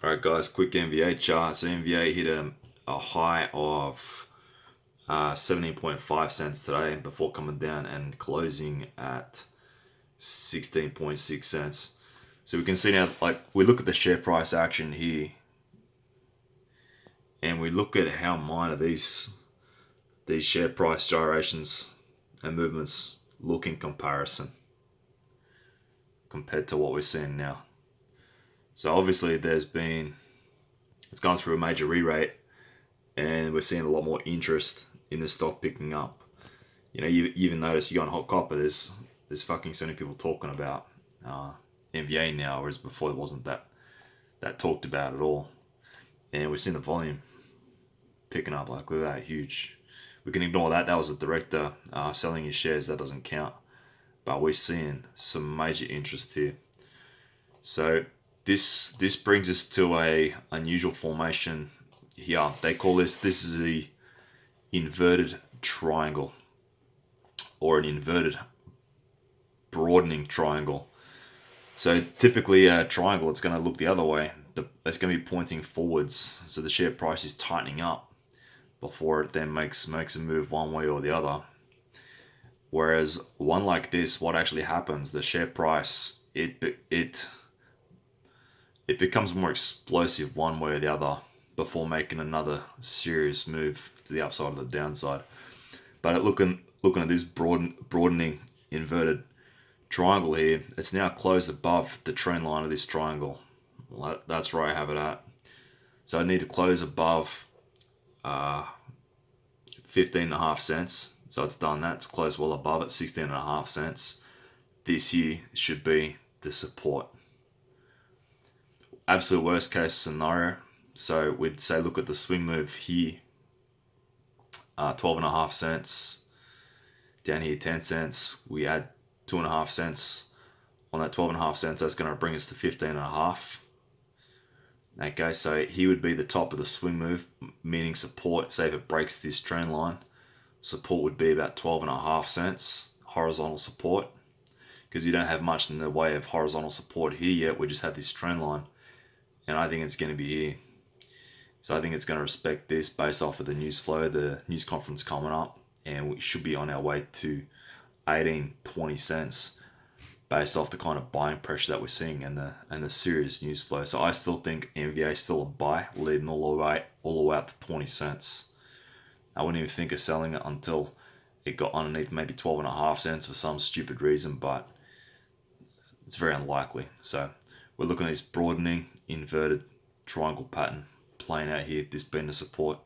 Alright guys, quick NVA chart. So NVA hit a high of 17.5 cents today before coming down and closing at 16.6 cents. So we can see now, like, we look at the share price action here and we look at how minor these share price gyrations and movements look in comparison compared to what we're seeing now. So obviously it's gone through a major re-rate and we're seeing a lot more interest in the stock picking up. You know, you even notice you go on Hot Copper, there's fucking so many people talking about NVA now, whereas before there wasn't that talked about at all. And we're seeing the volume picking up, like, look at that, huge. We can ignore that. That was a director selling his shares, that doesn't count. But we're seeing some major interest here. So this brings us to a unusual formation here. They call this is the inverted triangle, or an inverted broadening triangle. So typically a triangle, it's going to look the other way. It's going to be pointing forwards, so the share price is tightening up before it then makes a move one way or the other. Whereas one like this, what actually happens, the share price, it becomes more explosive one way or the other before making another serious move to the upside or the downside. But looking at this broadening inverted triangle here, it's now closed above the trend line of this triangle. Well, that's where I have it at. So I need to close above 15.5 cents. So it's done that. It's closed well above it, 16.5 cents. This here should be the support. Absolute worst case scenario, so we'd say look at the swing move here, 12.5 cents, down here 10 cents, we add 2.5 cents on that 12.5 cents, that's going to bring us to 15.5. Okay, so here would be the top of the swing move, meaning support. Say if it breaks this trend line, support would be about 12.5 cents, horizontal support, because you don't have much in the way of horizontal support here yet, we just have this trend line. And I think it's going to be here. So I think it's going to respect this based off of the news flow, the news conference coming up. And we should be on our way to 18-20 cents based off the kind of buying pressure that we're seeing and the serious news flow. So I still think NVA is still a buy, leading all the way out to 20 cents. I wouldn't even think of selling it until it got underneath maybe 12.5 cents for some stupid reason, but it's very unlikely. So we're looking at this broadening inverted triangle pattern playing out here, this being the support.